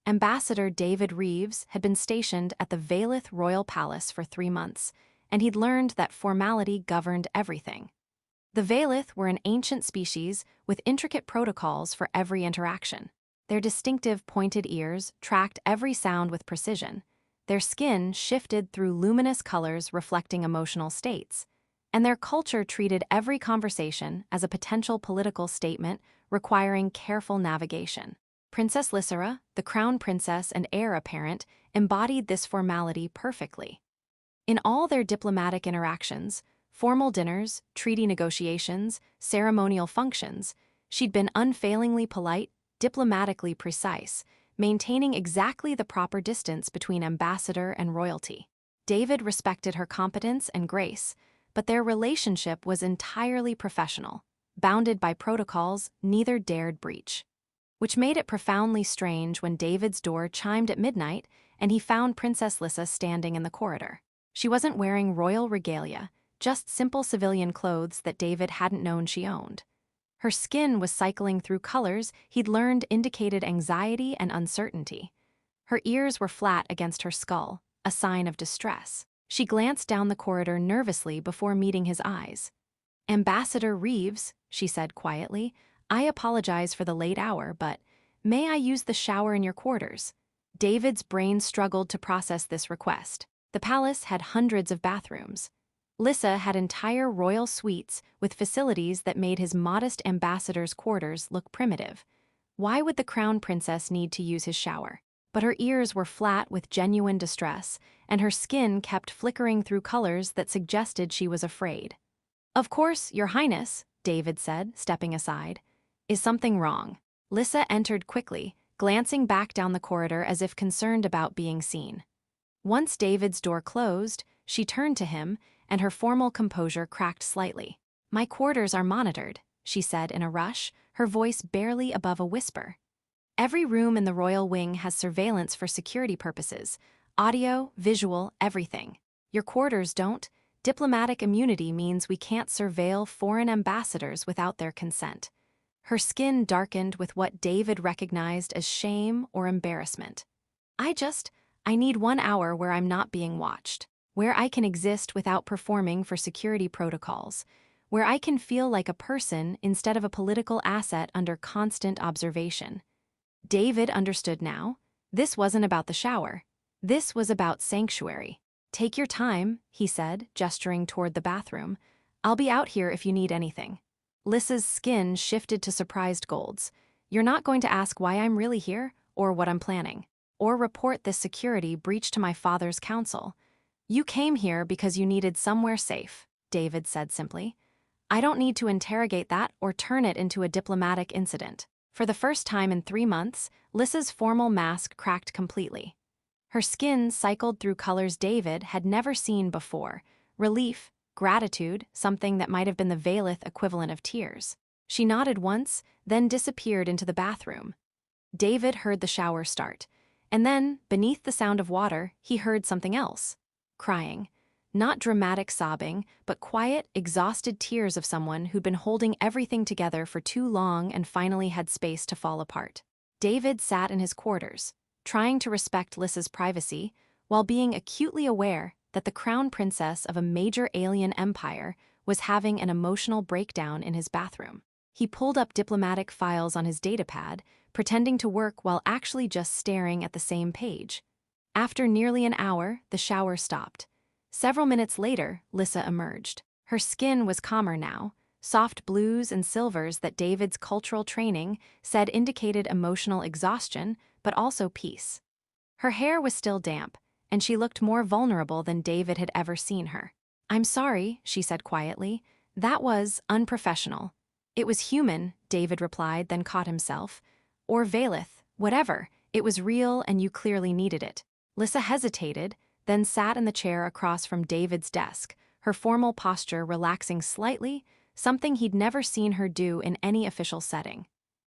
Ambassador David Reeves had been stationed at the Valith Royal Palace for 3 months, and he'd learned that formality governed everything. The Valith were an ancient species with intricate protocols for every interaction. Their distinctive pointed ears tracked every sound with precision. Their skin shifted through luminous colors reflecting emotional states, and their culture treated every conversation as a potential political statement requiring careful navigation. Princess Lysera, the crown princess and heir apparent, embodied this formality perfectly. In all their diplomatic interactions, formal dinners, treaty negotiations, ceremonial functions, she'd been unfailingly polite, diplomatically precise, maintaining exactly the proper distance between ambassador and royalty. David respected her competence and grace, but their relationship was entirely professional, bounded by protocols neither dared breach. Which made it profoundly strange when David's door chimed at midnight and he found Princess Lyssa standing in the corridor. She wasn't wearing royal regalia, just simple civilian clothes that David hadn't known she owned. Her skin was cycling through colors he'd learned indicated anxiety and uncertainty. Her ears were flat against her skull, a sign of distress. She glanced down the corridor nervously before meeting his eyes. "Ambassador Reeves," she said quietly, "I apologize for the late hour, but may I use the shower in your quarters?" David's brain struggled to process this request. The palace had hundreds of bathrooms. Lyssa had entire royal suites with facilities that made his modest ambassador's quarters look primitive. Why would the crown princess need to use his shower? But her ears were flat with genuine distress, and her skin kept flickering through colors that suggested she was afraid. "Of course, Your Highness," David said, stepping aside. "Is something wrong?" Lyssa entered quickly, glancing back down the corridor as if concerned about being seen. Once David's door closed, she turned to him, and her formal composure cracked slightly. "My quarters are monitored," she said in a rush, her voice barely above a whisper. "Every room in the royal wing has surveillance for security purposes, audio, visual, everything. Your quarters don't. Diplomatic immunity means we can't surveil foreign ambassadors without their consent." Her skin darkened with what David recognized as shame or embarrassment. I need 1 hour where I'm not being watched, where I can exist without performing for security protocols, where I can feel like a person instead of a political asset under constant observation." David understood now. This wasn't about the shower. This was about sanctuary. "Take your time," he said, gesturing toward the bathroom. "I'll be out here if you need anything." Lyssa's skin shifted to surprised golds. "You're not going to ask why I'm really here, or what I'm planning, or report this security breach to my father's council. You came here because you needed somewhere safe," David said simply. "I don't need to interrogate that or turn it into a diplomatic incident." For the first time in 3 months, Lyssa's formal mask cracked completely. Her skin cycled through colors David had never seen before: relief, gratitude, something that might have been the Valith equivalent of tears. She nodded once, then disappeared into the bathroom. David heard the shower start, and then, beneath the sound of water, he heard something else. Crying. Not dramatic sobbing, but quiet, exhausted tears of someone who'd been holding everything together for too long and finally had space to fall apart. David sat in his quarters, trying to respect Lyssa's privacy, while being acutely aware that the crown princess of a major alien empire was having an emotional breakdown in his bathroom. He pulled up diplomatic files on his datapad, pretending to work while actually just staring at the same page. After nearly an hour, the shower stopped. Several minutes later, Lyssa emerged. Her skin was calmer now, soft blues and silvers that David's cultural training said indicated emotional exhaustion, but also peace. Her hair was still damp, and she looked more vulnerable than David had ever seen her. "I'm sorry," she said quietly. "That was unprofessional." "It was human," David replied, then caught himself. "Or Valith, whatever. It was real and you clearly needed it." Lyssa hesitated, then sat in the chair across from David's desk, her formal posture relaxing slightly, something he'd never seen her do in any official setting.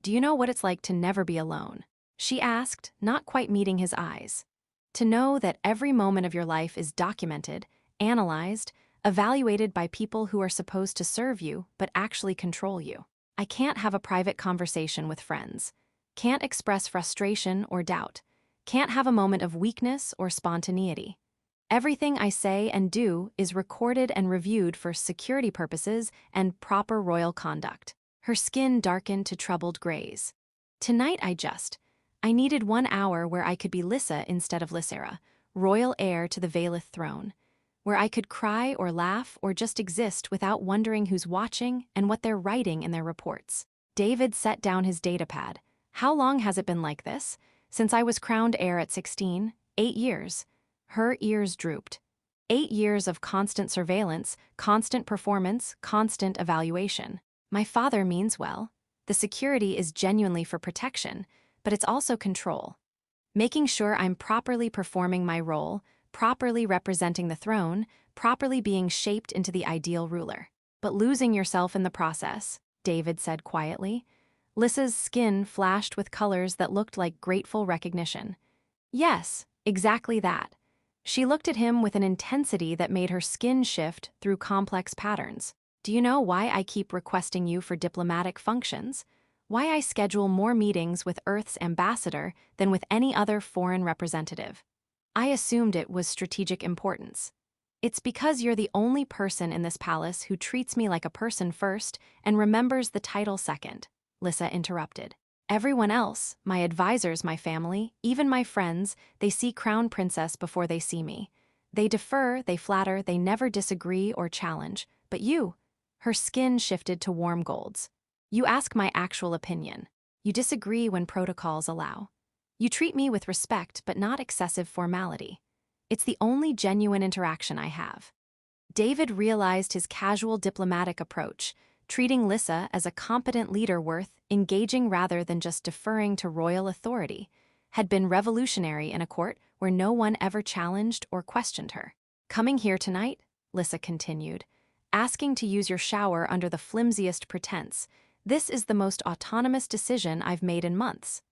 "Do you know what it's like to never be alone?" she asked, not quite meeting his eyes. "To know that every moment of your life is documented, analyzed, evaluated by people who are supposed to serve you but actually control you. I can't have a private conversation with friends. Can't express frustration or doubt. Can't have a moment of weakness or spontaneity. Everything I say and do is recorded and reviewed for security purposes and proper royal conduct. Her skin darkened to troubled grays. Tonight I needed 1 hour where I could be Lissa instead of Lysera, royal heir to the Valith throne, where I could cry or laugh or just exist without wondering who's watching and what they're writing in their reports. David set down his datapad. How long has it been like this? Since I was crowned heir at 16, 8 years. Her ears drooped. 8 years of constant surveillance, constant performance, constant evaluation. My father means well. The security is genuinely for protection, but it's also control. Making sure I'm properly performing my role, properly representing the throne, properly being shaped into the ideal ruler. But losing yourself in the process, David said quietly. Lissa's skin flashed with colors that looked like grateful recognition. Yes, exactly that. She looked at him with an intensity that made her skin shift through complex patterns. Do you know why I keep requesting you for diplomatic functions? Why I schedule more meetings with Earth's ambassador than with any other foreign representative? I assumed it was strategic importance. It's because you're the only person in this palace who treats me like a person first and remembers the title second, Lissa interrupted. Everyone else, my advisors, my family, even my friends, they see Crown Princess before they see me. They defer, they flatter, they never disagree or challenge. But you, her skin shifted to warm golds. You ask my actual opinion. You disagree when protocols allow. You treat me with respect but not excessive formality. It's the only genuine interaction I have. David realized his casual diplomatic approach, treating Lissa as a competent leader worth engaging rather than just deferring to royal authority, had been revolutionary in a court where no one ever challenged or questioned her. Coming here tonight, Lissa continued, asking to use your shower under the flimsiest pretense. This is the most autonomous decision I've made in months.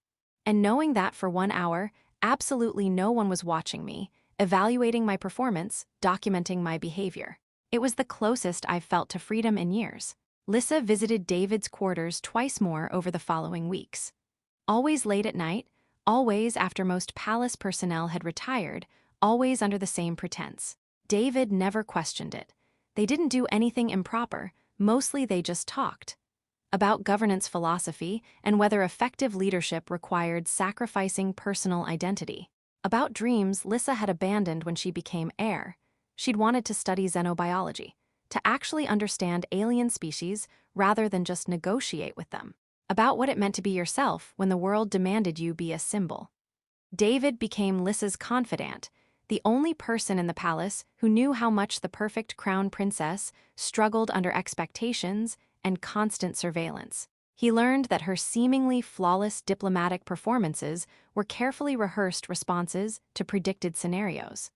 And knowing that for 1 hour, absolutely no one was watching me, evaluating my performance, documenting my behavior. It was the closest I've felt to freedom in years. Lissa visited David's quarters twice more over the following weeks. Always late at night, always after most palace personnel had retired, always under the same pretense. David never questioned it. They didn't do anything improper, mostly they just talked. About governance philosophy and whether effective leadership required sacrificing personal identity. About dreams Lissa had abandoned when she became heir. She'd wanted to study xenobiology, to actually understand alien species rather than just negotiate with them. About what it meant to be yourself when the world demanded you be a symbol. David became Lissa's confidant, the only person in the palace who knew how much the perfect crown princess struggled under expectations and constant surveillance. He learned that her seemingly flawless diplomatic performances were carefully rehearsed responses to predicted scenarios.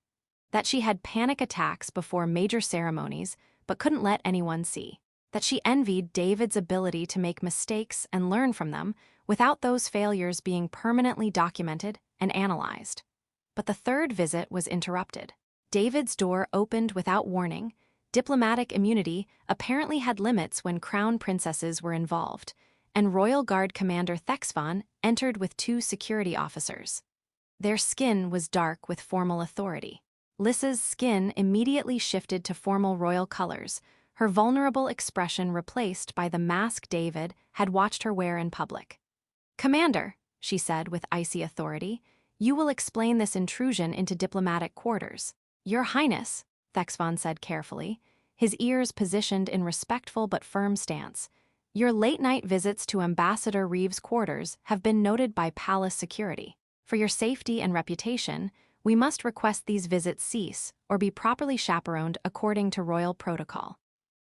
That she had panic attacks before major ceremonies but couldn't let anyone see. That she envied David's ability to make mistakes and learn from them without those failures being permanently documented and analyzed. But the third visit was interrupted. David's door opened without warning. Diplomatic immunity apparently had limits when crown princesses were involved, and Royal Guard Commander Thexvan entered with 2 security officers. Their skin was dark with formal authority. Lissa's skin immediately shifted to formal royal colors, her vulnerable expression replaced by the mask David had watched her wear in public. "Commander," she said with icy authority, "you will explain this intrusion into diplomatic quarters." "Your Highness," Thexvan said carefully, his ears positioned in respectful but firm stance, "your late-night visits to Ambassador Reeves' quarters have been noted by palace security. For your safety and reputation, we must request these visits cease or be properly chaperoned according to royal protocol."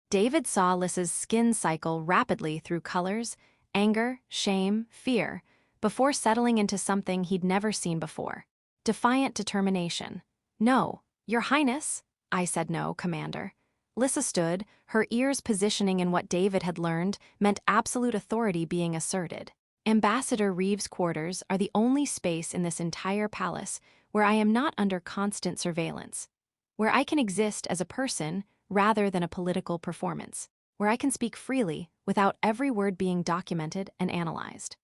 David saw Lissa's skin cycle rapidly through colors, anger, shame, fear, before settling into something he'd never seen before. Defiant determination. "No, Your Highness." "I said no, Commander." Lissa stood, her ears positioning in what David had learned meant absolute authority being asserted. "Ambassador Reeves' quarters are the only space in this entire palace where I am not under constant surveillance, where I can exist as a person rather than a political performance, where I can speak freely without every word being documented and analyzed."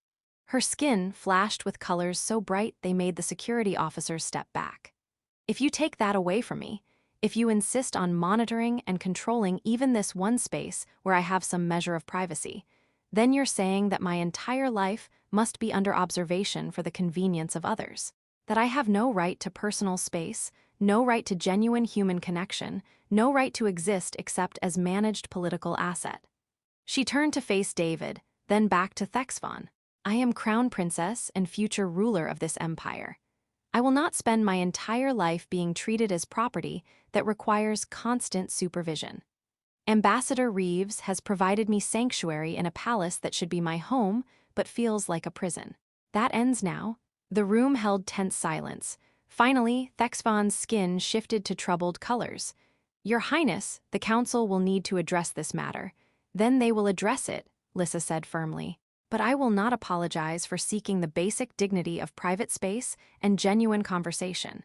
Her skin flashed with colors so bright they made the security officers step back. If you take that away from me, if you insist on monitoring and controlling even this one space where I have some measure of privacy, then you're saying that my entire life must be under observation for the convenience of others, that I have no right to personal space, no right to genuine human connection, no right to exist except as managed political asset. She turned to face David, then back to Thexvon. I am crown princess and future ruler of this empire. I will not spend my entire life being treated as property that requires constant supervision. Ambassador Reeves has provided me sanctuary in a palace that should be my home, but feels like a prison. That ends now. The room held tense silence. Finally, Thexvon's skin shifted to troubled colors. Your Highness, the council will need to address this matter. Then they will address it, Lissa said firmly. But I will not apologize for seeking the basic dignity of private space and genuine conversation.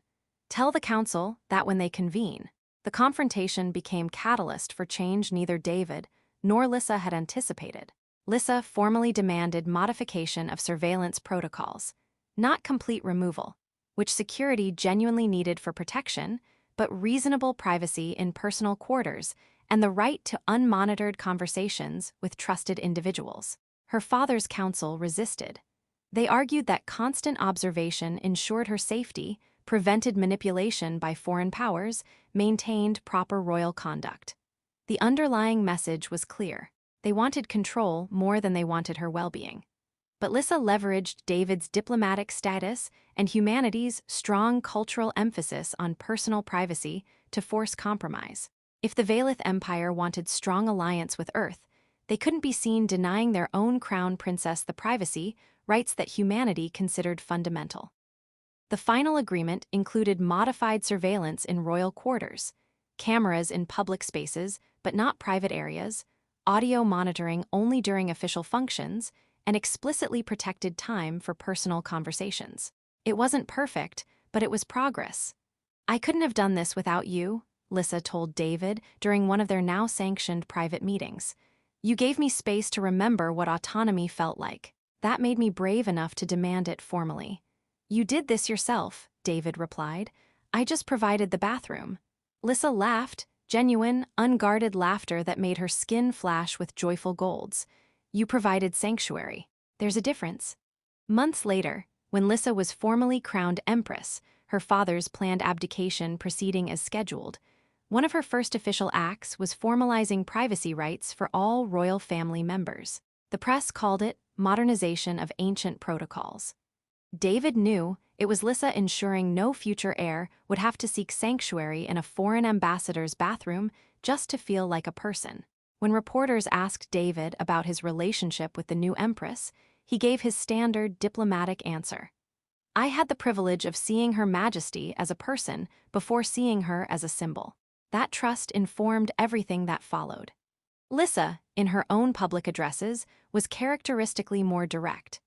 Tell the council that when they convene. The confrontation became catalyst for change neither David nor Lissa had anticipated. Lissa formally demanded modification of surveillance protocols, not complete removal, which security genuinely needed for protection, but reasonable privacy in personal quarters and the right to unmonitored conversations with trusted individuals. Her father's counsel resisted. They argued that constant observation ensured her safety, prevented manipulation by foreign powers, maintained proper royal conduct. The underlying message was clear. They wanted control more than they wanted her well-being. But Lissa leveraged David's diplomatic status and humanity's strong cultural emphasis on personal privacy to force compromise. If the Valith Empire wanted strong alliance with Earth, they couldn't be seen denying their own crown princess the privacy rights that humanity considered fundamental. The final agreement included modified surveillance in royal quarters, cameras in public spaces but not private areas, audio monitoring only during official functions, and explicitly protected time for personal conversations. It wasn't perfect, but it was progress. I couldn't have done this without you, Lissa told David during one of their now sanctioned private meetings. You gave me space to remember what autonomy felt like. That made me brave enough to demand it formally. You did this yourself, David replied. I just provided the bathroom. Lissa laughed, genuine, unguarded laughter that made her skin flash with joyful golds. You provided sanctuary. There's a difference. Months later, when Lissa was formally crowned empress, her father's planned abdication proceeding as scheduled, one of her first official acts was formalizing privacy rights for all royal family members. The press called it modernization of ancient protocols. David knew it was Lissa ensuring no future heir would have to seek sanctuary in a foreign ambassador's bathroom just to feel like a person. When reporters asked David about his relationship with the new empress, he gave his standard diplomatic answer. I had the privilege of seeing Her Majesty as a person before seeing her as a symbol. That trust informed everything that followed. Lissa, in her own public addresses, was characteristically more direct.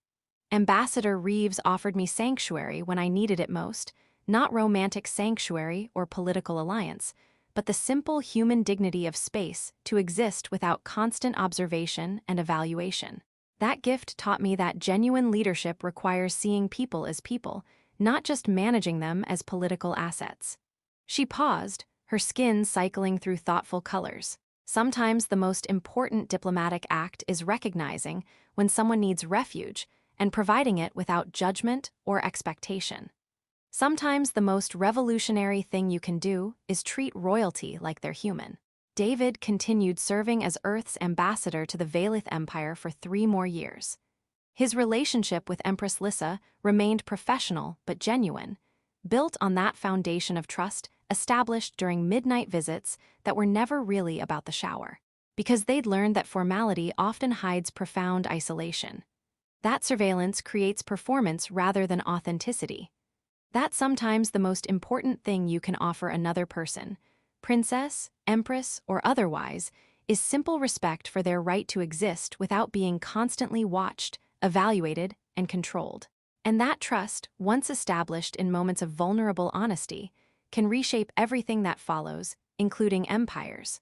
Ambassador Reeves offered me sanctuary when I needed it most, not romantic sanctuary or political alliance, but the simple human dignity of space to exist without constant observation and evaluation. That gift taught me that genuine leadership requires seeing people as people, not just managing them as political assets. She paused, her skin cycling through thoughtful colors. Sometimes the most important diplomatic act is recognizing when someone needs refuge and providing it without judgment or expectation. Sometimes the most revolutionary thing you can do is treat royalty like they're human. David continued serving as Earth's ambassador to the Valith Empire for 3 more years. His relationship with Empress Lissa remained professional but genuine, built on that foundation of trust established during midnight visits that were never really about the shower, because they'd learned that formality often hides profound isolation. That surveillance creates performance rather than authenticity. That's sometimes the most important thing you can offer another person, princess, empress, or otherwise, is simple respect for their right to exist without being constantly watched, evaluated, and controlled. And that trust, once established in moments of vulnerable honesty, can reshape everything that follows, including empires.